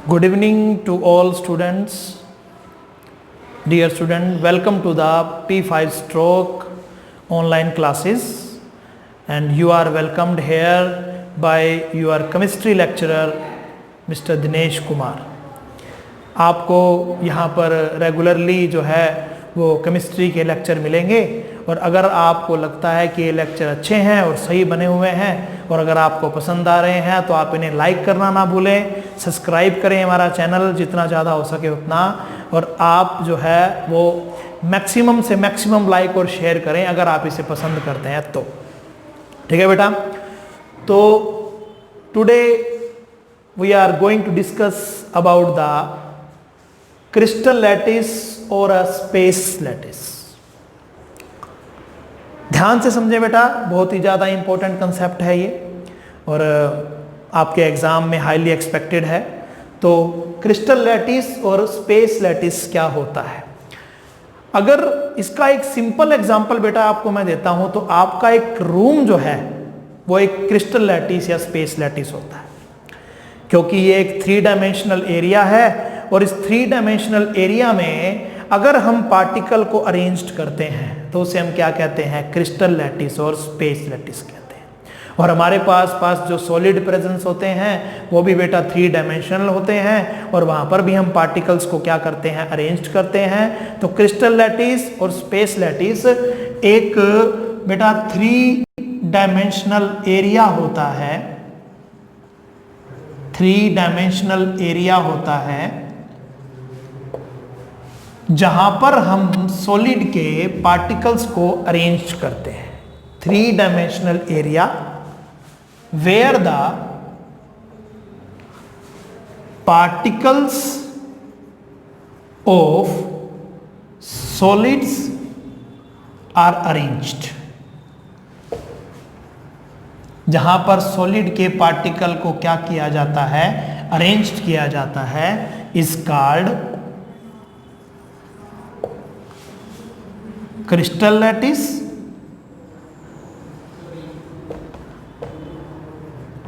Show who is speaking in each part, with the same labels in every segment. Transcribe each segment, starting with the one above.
Speaker 1: Good evening to all students. Dear student, welcome to the P5 stroke online classes, and you are welcomed here by your chemistry lecturer Mr. Dinesh Kumar. आपको यहाँ पर regularly जो है वो chemistry के lecture मिलेंगे, और अगर आपको लगता है कि ये लेक्चर अच्छे हैं और सही बने हुए हैं और अगर आपको पसंद आ रहे हैं तो आप इन्हें लाइक करना ना भूलें, सब्सक्राइब करें हमारा चैनल जितना ज़्यादा हो सके उतना, और आप जो है वो मैक्सिमम से मैक्सिमम लाइक और शेयर करें अगर आप इसे पसंद करते हैं तो। ठीक है बेटा, तो today we are going to discuss about the crystal lattice और अ स्पेस लैटिस। ध्यान से समझे बेटा, बहुत ही ज़्यादा इंपॉर्टेंट कंसेप्ट है ये और आपके एग्ज़ाम में हाईली एक्सपेक्टेड है। तो क्रिस्टल लैटिस और स्पेस लैटिस क्या होता है? अगर इसका एक सिंपल एग्जांपल बेटा आपको मैं देता हूं तो आपका एक रूम जो है वो एक क्रिस्टल लैटिस या स्पेस लैटिस होता है, क्योंकि ये एक 3 डायमेंशनल एरिया है और इस 3 डायमेंशनल एरिया में अगर हम पार्टिकल को अरेंज्ड करते हैं तो उसे हम क्या कहते हैं? क्रिस्टल लैटिस और स्पेस लैटिस कहते हैं। और हमारे पास जो सॉलिड प्रेजेंस होते हैं वो भी बेटा 3 डायमेंशनल होते हैं और वहाँ पर भी हम पार्टिकल्स को क्या करते हैं? अरेंज करते हैं। तो क्रिस्टल लैटिस और स्पेस लैटिस एक बेटा 3 डायमेंशनल एरिया होता है, 3 डायमेंशनल एरिया होता है जहां पर हम सॉलिड के पार्टिकल्स को अरेंज करते हैं। 3 dimensional area where the particles of solids are arranged, जहां पर सॉलिड के पार्टिकल को क्या किया जाता है? अरेंज्ड किया जाता है, इज कॉल्ड क्रिस्टल लैटिस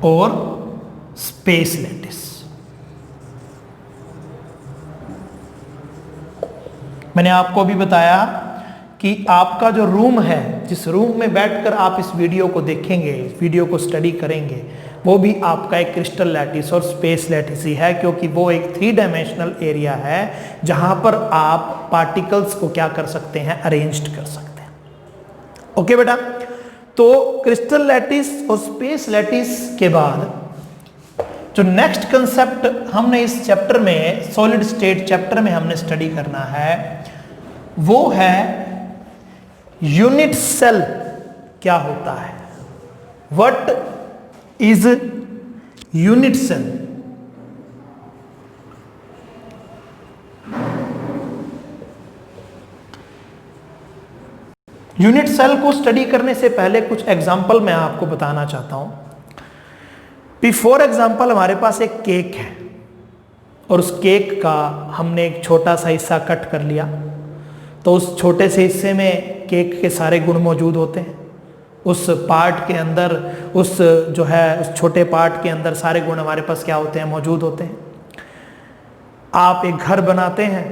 Speaker 1: और स्पेस लैटिस। मैंने आपको भी बताया कि आपका जो रूम है, जिस रूम में बैठकर आप इस वीडियो को देखेंगे, इस वीडियो को स्टडी करेंगे, वो भी आपका एक क्रिस्टल लैटिस और स्पेस लैटिस ही है, क्योंकि वो एक 3 डायमेंशनल एरिया है जहां पर आप पार्टिकल्स को क्या कर सकते हैं? अरेंज्ड कर सकते हैं। ओके बेटा, तो क्रिस्टल लैटिस और स्पेस लैटिस के बाद जो नेक्स्ट कंसेप्ट हमने इस चैप्टर में, सॉलिड स्टेट चैप्टर में हमने स्टडी करना है, वो है यूनिट सेल क्या होता है। What is unit cell? Unit cell को स्टडी करने से पहले कुछ एग्जाम्पल मैं आपको बताना चाहता हूं। फॉर एग्जाम्पल हमारे पास एक केक है और उस केक का हमने एक छोटा सा हिस्सा कट कर लिया, तो उस छोटे से हिस्से में केक के सारे गुण मौजूद होते हैं। उस पार्ट के अंदर, उस जो है उस छोटे पार्ट के अंदर सारे गुण हमारे पास क्या होते हैं? मौजूद होते हैं। आप एक घर बनाते हैं,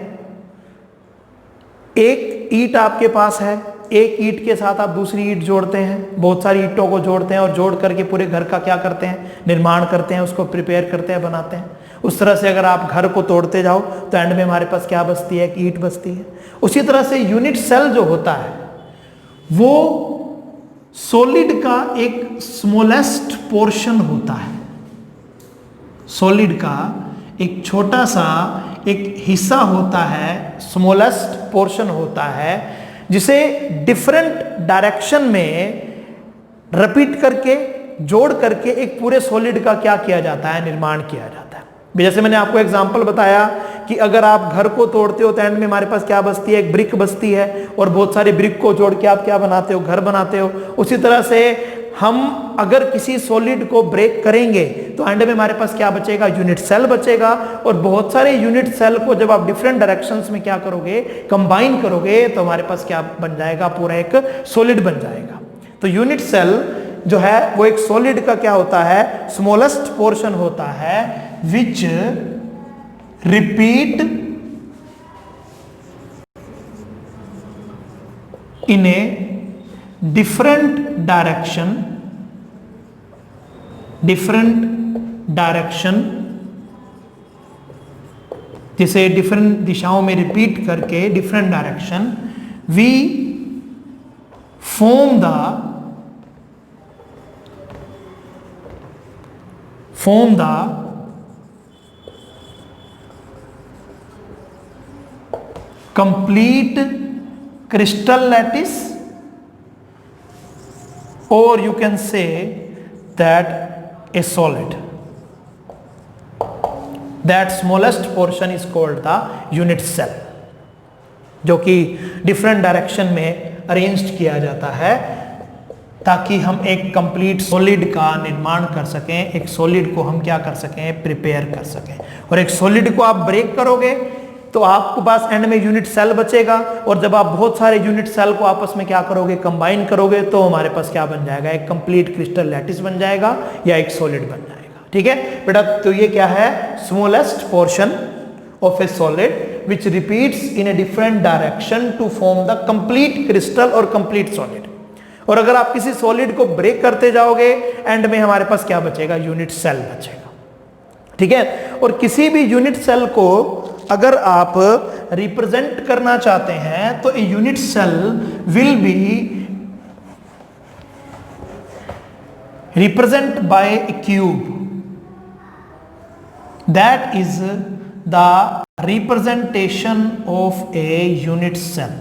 Speaker 1: एक ईंट आपके पास है, एक ईंट के साथ आप दूसरी ईंट जोड़ते हैं, बहुत सारी ईंटों को जोड़ते हैं और जोड़ करके पूरे घर का क्या करते हैं? निर्माण करते हैं, उसको प्रिपेयर करते हैं, बनाते हैं। उस तरह से अगर आप घर को तोड़ते जाओ तो एंड में हमारे पास क्या बचती है? एक ईंट बचती है। उसी तरह से यूनिट सेल जो होता है वो सॉलिड का एक स्मॉलेस्ट पोर्शन होता है। सॉलिड का एक छोटा सा एक हिस्सा होता है, स्मॉलेस्ट पोर्शन होता है, जिसे डिफरेंट डायरेक्शन में रिपीट करके, जोड़ करके एक पूरे सॉलिड का क्या किया जाता है? निर्माण किया जाता है। जैसे मैंने आपको एग्जांपल बताया कि अगर आप घर को तोड़ते हो तो एंड में हमारे पास क्या बचती है? एक ब्रिक बचती है, और बहुत सारे ब्रिक को जोड़ के आप क्या बनाते हो? घर बनाते हो। उसी तरह से हम अगर किसी सॉलिड को ब्रेक करेंगे तो एंड में हमारे पास क्या बचेगा? यूनिट सेल बचेगा। और बहुत सारे यूनिट सेल को जब आप डिफरेंट डायरेक्शंस में क्या करोगे? कंबाइन करोगे तो हमारे पास क्या बन जाएगा? पूरा एक सॉलिड बन जाएगा। तो यूनिट सेल जो है वो एक सॉलिड का क्या होता है? स्मॉलेस्ट पोर्शन होता है, which repeat in a different direction जिसे डिफरेंट दिशाओं में रिपीट करके different direction, we form the complete crystal lattice, or you can say that a solid. That smallest portion is called the unit cell, जो कि different direction में arranged किया जाता है ताकि हम एक कंप्लीट सॉलिड का निर्माण कर सकें, एक सॉलिड को हम क्या कर सकें, प्रिपेयर कर सकें। और एक सॉलिड को आप ब्रेक करोगे तो आपके पास एंड में यूनिट सेल बचेगा, और जब आप बहुत सारे यूनिट सेल को आपस में क्या करोगे, कंबाइन करोगे, तो हमारे पास क्या बन जाएगा, एक कंप्लीट क्रिस्टल लैटिस बन जाएगा या एक सॉलिड बन जाएगा। ठीक है बेटा, तो ये क्या है, smallest portion of A solid which repeats in a different direction to form the complete crystal और complete solid। और अगर आप किसी सॉलिड को ब्रेक करते जाओगे, एंड में हमारे पास क्या बचेगा, यूनिट सेल बचेगा। ठीक है, और किसी भी यूनिट सेल को अगर आप रिप्रेजेंट करना चाहते हैं तो A unit cell will be represent by a cube, that is the representation of a unit cell।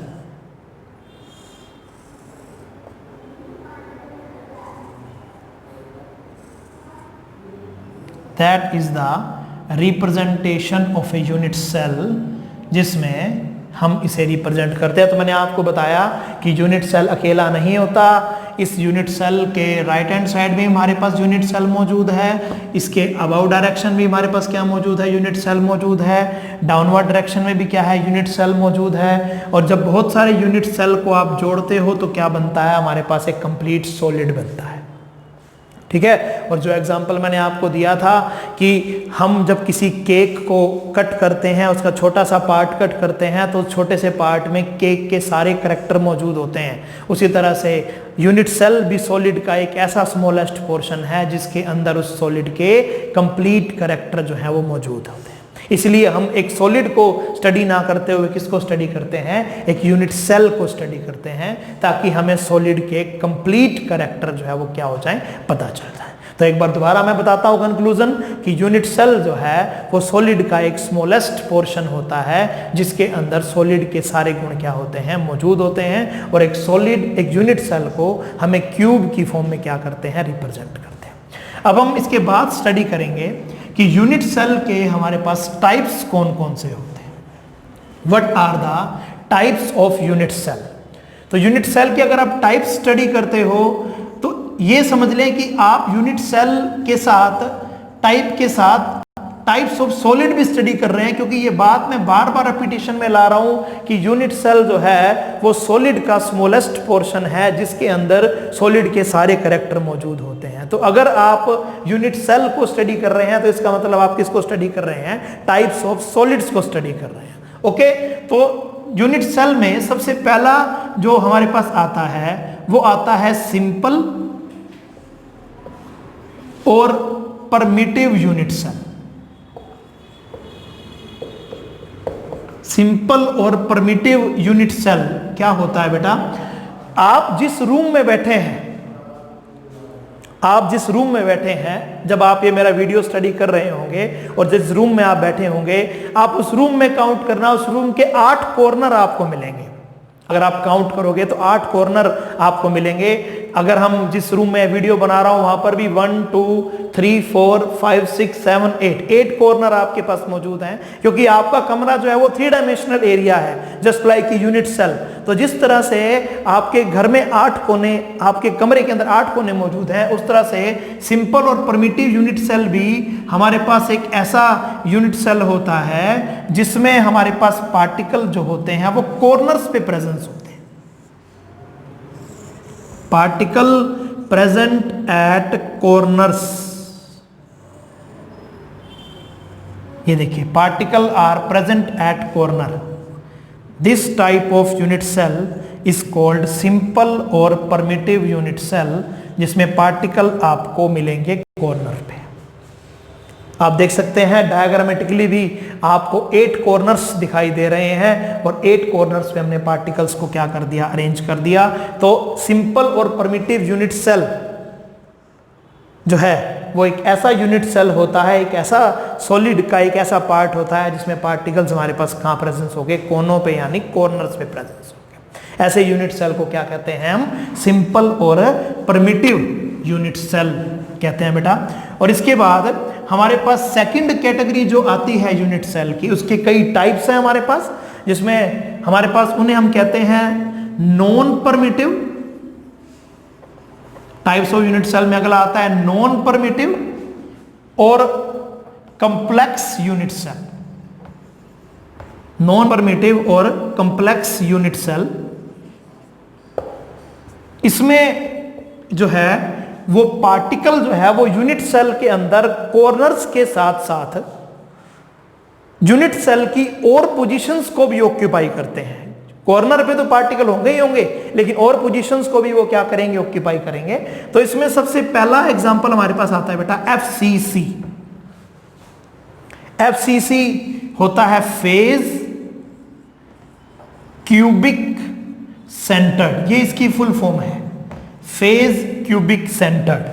Speaker 1: That is the representation of a unit cell, जिसमें हम इसे रिप्रेजेंट करते हैं। तो मैंने आपको बताया कि यूनिट सेल अकेला नहीं होता, इस यूनिट सेल के राइट हैंड साइड में हमारे पास यूनिट सेल मौजूद है, इसके अबाउट डायरेक्शन में हमारे पास क्या मौजूद है, यूनिट सेल मौजूद है, डाउनवर्ड डायरेक्शन में भी क्या है, यूनिट सेल मौजूद है। और जब बहुत सारे यूनिट सेल को आप जोड़ते हो तो क्या बनता है, हमारे पास एक कंप्लीट सॉलिड बनता है। ठीक है, और जो एग्जांपल मैंने आपको दिया था कि हम जब किसी केक को कट करते हैं, उसका छोटा सा पार्ट कट करते हैं, तो छोटे से पार्ट में केक के सारे करैक्टर मौजूद होते हैं। उसी तरह से यूनिट सेल भी सॉलिड का एक ऐसा स्मॉलेस्ट पोर्शन है जिसके अंदर उस सॉलिड के कंप्लीट करैक्टर जो है वो मौजूद होते हैं। इसलिए हम एक सॉलिड को स्टडी ना करते हुए किसको स्टडी करते हैं, एक यूनिट सेल को स्टडी करते हैं, ताकि हमें सॉलिड के कंप्लीट करैक्टर जो है वो क्या हो जाए, पता चल जाए। तो एक बार दोबारा मैं बताता हूं कंक्लूजन कि यूनिट सेल जो है वो सॉलिड का एक स्मॉलेस्ट पोर्शन होता है जिसके अंदर सॉलिड के सारे गुण क्या होते हैं, मौजूद होते हैं। और एक सॉलिड, एक यूनिट सेल को हम एक क्यूब की फॉर्म में क्या करते हैं, रिप्रेजेंट करते हैं। अब हम इसके बाद स्टडी करेंगे कि यूनिट सेल के हमारे पास टाइप्स कौन कौन से होते हैं, what are the types of unit cell. तो यूनिट सेल की अगर आप टाइप्स स्टडी करते हो तो ये समझ लें कि आप यूनिट सेल के साथ टाइप के साथ टाइप्स ऑफ सॉलिड भी स्टडी कर रहे हैं, क्योंकि ये बात मैं बार बार रिपीटेशन में ला रहा हूं कि यूनिट सेल जो है वो सॉलिड का स्मॉलेस्ट पोर्शन है जिसके अंदर सॉलिड के सारे करैक्टर मौजूद होते हैं। तो अगर आप यूनिट सेल को स्टडी कर रहे हैं तो इसका मतलब आप किसको स्टडी कर रहे हैं, टाइप्स ऑफ सॉलिड्स को स्टडी कर रहे हैं। ओके, तो यूनिट सेल में सबसे पहला जो हमारे पास आता है वो आता है सिंपल और परमिटिव यूनिट सेल। सिंपल और परमिटिव यूनिट सेल क्या होता है बेटा, आप जिस रूम में बैठे हैं, आप जिस रूम में बैठे हैं, जब आप ये मेरा वीडियो स्टडी कर रहे होंगे और जिस रूम में आप बैठे होंगे, आप उस रूम में काउंट करना, उस रूम के 8 कॉर्नर आपको मिलेंगे। अगर आप काउंट करोगे तो 8 कॉर्नर आपको मिलेंगे। अगर हम जिस रूम में वीडियो बना रहा हूं वहां पर भी 1 2 3 4 5 6 7 8 कॉर्नर आपके पास मौजूद हैं, क्योंकि आपका कमरा जो है वो 3 डायमेंशनल एरिया है, जस्ट लाइक यूनिट सेल। तो जिस तरह से आपके घर में 8 कोने, आपके कमरे के अंदर 8 कोने मौजूद हैं, उस तरह से सिंपल और परमिटिव यूनिट सेल भी हमारे पास एक ऐसा यूनिट सेल होता है जिसमें हमारे पास पार्टिकल जो होते हैं वो कॉर्नर्स पे प्रेजेंस होते हैं। पार्टिकल प्रेजेंट एट कॉर्नर्स, ये देखिए, particle are present at corner, this type of unit cell is called simple और परमिटिव यूनिट सेल, जिसमें पार्टिकल आपको मिलेंगे कॉर्नर पे। आप देख सकते हैं डायग्रामेटिकली भी आपको 8 कॉर्नर्स दिखाई दे रहे हैं, और 8 कॉर्नर्स पे हमने पार्टिकल्स को क्या कर दिया, अरेंज कर दिया। तो सिंपल और परमिटिव यूनिट सेल जो है वो एक ऐसा यूनिट सेल होता है, एक ऐसा सॉलिड का एक ऐसा पार्ट होता है जिसमें पार्टिकल्स हमारे पास कहाँ प्रेजेंस हो गए, कोनों पे यानी कॉर्नर्स पे प्रेजेंस हो गए। ऐसे यूनिट सेल को क्या कहते हैं हम, सिंपल और परमिटिव यूनिट सेल कहते हैं बेटा। और इसके बाद हमारे पास सेकंड कैटेगरी जो आती है यूनिट सेल की, उसके कई टाइप्स हैं हमारे पास, जिसमें हमारे पास उन्हें हम कहते हैं non primitive types of unit cell में। अगला आता है नॉन परमिटिव और complex unit cell. Non primitive और कॉम्प्लेक्स यूनिट सेल, इसमें जो है वो पार्टिकल जो है वो यूनिट सेल के अंदर कॉर्नर्स के साथ साथ यूनिट सेल की और पोजीशंस को भी ऑक्यूपाई करते हैं। कॉर्नर पे तो पार्टिकल होंगे ही होंगे, लेकिन और पोजीशंस को भी वो क्या करेंगे, ऑक्यूपाई करेंगे। तो इसमें सबसे पहला एग्जांपल हमारे पास आता है बेटा एफसीसी। एफसीसी होता है फेज क्यूबिक सेंटर्ड, ये इसकी फुल फॉर्म है, phase cubic centred.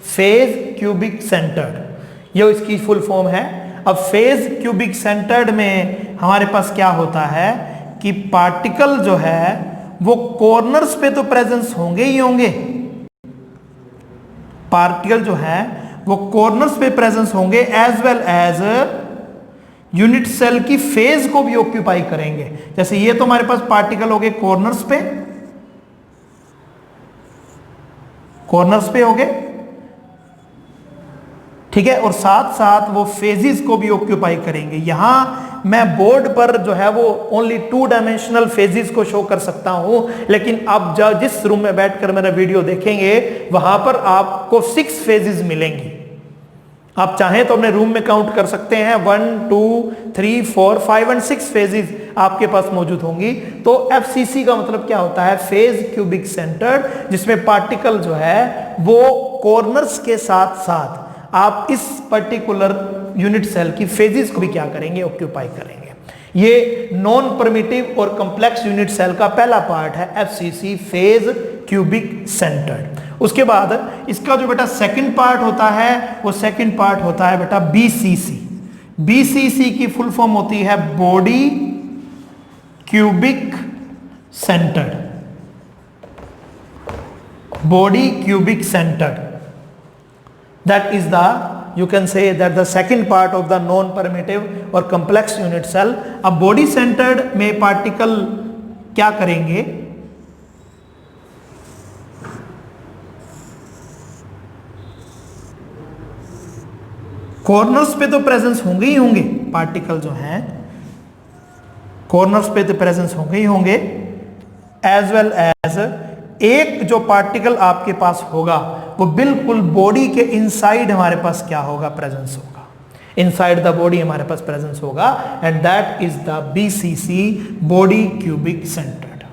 Speaker 1: Phase cubic centred ये इसकी फुल फॉर्म है। अब फेज क्यूबिक सेंटर्ड में हमारे पास क्या होता है कि पार्टिकल जो है वो कॉर्नर्स पे तो प्रेजेंस होंगे ही होंगे, पार्टिकल जो है वो कॉर्नर्स पे प्रेजेंस होंगे, as well as unit cell की फेज को भी ऑक्यूपाई करेंगे। जैसे ये तो हमारे पास पार्टिकल हो गए कॉर्नर्स पे, कॉर्नर्स पे हो गए, ठीक है, और साथ साथ वो फेजेस को भी ऑक्यूपाई करेंगे। यहां मैं बोर्ड पर जो है वो ओनली 2 डायमेंशनल फेजेस को शो कर सकता हूं, लेकिन आप जिस रूम में बैठकर मेरा वीडियो देखेंगे वहां पर आपको 6 फेजेस मिलेंगी। आप चाहें तो अपने रूम में काउंट कर सकते हैं, 1 2 3 4 5 और 6 फेजेस आपके पास मौजूद होंगी। तो एफसीसी का मतलब क्या होता है, फेज क्यूबिक सेंटर्ड, जिसमें पार्टिकल जो है वो कॉर्नर्स के साथ साथ आप इस पर्टिकुलर यूनिट सेल की फेजेस को भी क्या करेंगे, ऑक्यूपाई करेंगे। ये नॉन परमिटिव और कॉम्प्लेक्स यूनिट सेल का पहला पार्ट है एफसीसी, फेज क्यूबिक सेंटर्ड। उसके बाद इसका जो बेटा सेकंड पार्ट होता है वो सेकंड पार्ट होता है बेटा बीसीसी। बीसीसी की फुल फॉर्म होती है body cubic centred, body cubic centred. That is the, you can say that the second part of the non-permittive or complex unit cell। अब body centered में particle क्या करेंगे, कॉर्नर्स पे तो presence होंगे ही होंगे, पार्टिकल जो हैं कॉर्नर्स पे तो प्रेजेंस होंगे ही होंगे, एज वेल एज एक जो पार्टिकल आपके पास होगा वो बिल्कुल बॉडी के इनसाइड हमारे पास क्या होगा, प्रेजेंस होगा, इनसाइड द बॉडी हमारे पास प्रेजेंस होगा, and that is the BCC, body cubic centred.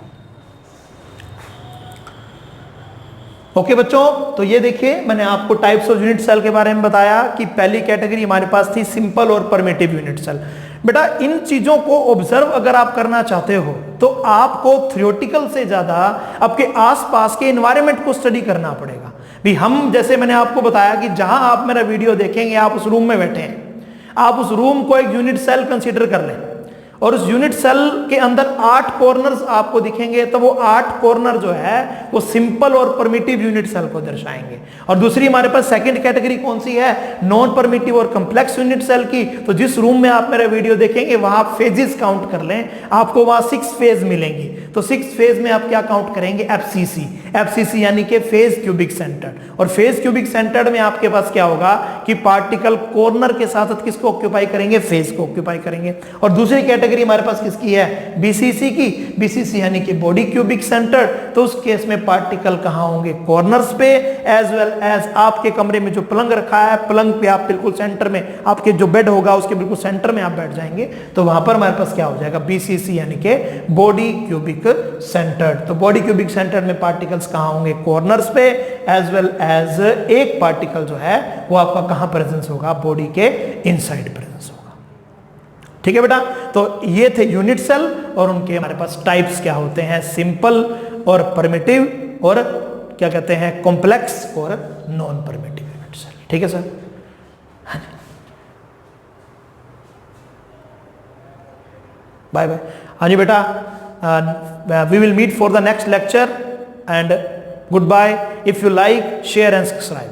Speaker 1: Okay बच्चों, तो ये देखिए मैंने आपको टाइप्स ऑफ यूनिट सेल के बारे में बताया कि पहली कैटेगरी हमारे पास थी सिंपल और परमिटिव यूनिट सेल। बेटा इन चीजों को ऑब्जर्व अगर आप करना चाहते हो तो आपको थ्योरेटिकल से ज्यादा आपके आसपास के एनवायरनमेंट को स्टडी करना पड़ेगा। भी हम जैसे मैंने आपको बताया कि जहां आप मेरा वीडियो देखेंगे आप उस रूम में बैठे हैं, आप उस रूम को एक यूनिट सेल कंसीडर कर लें और उस यूनिट सेल के अंदर 8 कॉर्नर्स आपको दिखेंगे, तो वो 8 कॉर्नर जो है वो सिंपल और परमिटिव यूनिट सेल को दर्शाएंगे। और दूसरी हमारे पास सेकंड कैटेगरी कौन सी है, नॉन परमिटिव और कॉम्प्लेक्स यूनिट सेल की। तो जिस रूम में आप मेरा वीडियो देखेंगे वहां आप फेजेस काउंट कर लें, आपको वहां 6 फेज मिलेंगी। तो 6th फेज में आप क्या काउंट करेंगे, एफसीसी। एफसीसी यानी कि फेज क्यूबिक सेंटर्ड। और फेज क्यूबिक सेंटर्ड में आपके पास क्या होगा कि पार्टिकल कॉर्नर के साथ किसको ऑक्यूपाई करेंगे, फेज को ऑक्यूपाई करेंगे। और दूसरी कैटेगरी हमारे पास किसकी है, बीसीसी की। बीसीसी यानी कि बॉडी क्यूबिक सेंटर्ड। तो उस केस में पार्टिकल कहां होंगे, कॉर्नर्स पे, एज वेल एज आपके कमरे में जो पलंग रखा है, पलंग पे आप बिल्कुल सेंटर में, आपके जो बेड होगा उसके बिल्कुल सेंटर में आप बैठ जाएंगे, तो वहां पर हमारे पास क्या हो जाएगा, बीसीसी यानी कि बॉडी क्यूबिक सेंटर्ड। तो बॉडी क्यूबिक सेंटर्ड में पार्टिकल्स कहां होंगे, कॉर्नर्स पे, एज वेल एज एक पार्टिकल जो है वो आपका कहां प्रेजेंस होगा, बॉडी के इनसाइड प्रेजेंस होगा। ठीक है बेटा, तो ये थे यूनिट सेल और उनके हमारे पास टाइप्स क्या होते हैं, सिंपल और परमिटिव और क्या कहते हैं, कॉम्प्लेक्स और नॉन परमिटिव यूनिट सेल। ठीक है सर, बाय बाय। हाँ जी बेटा, we will meet for the next lecture and goodbye. If you like, share and subscribe.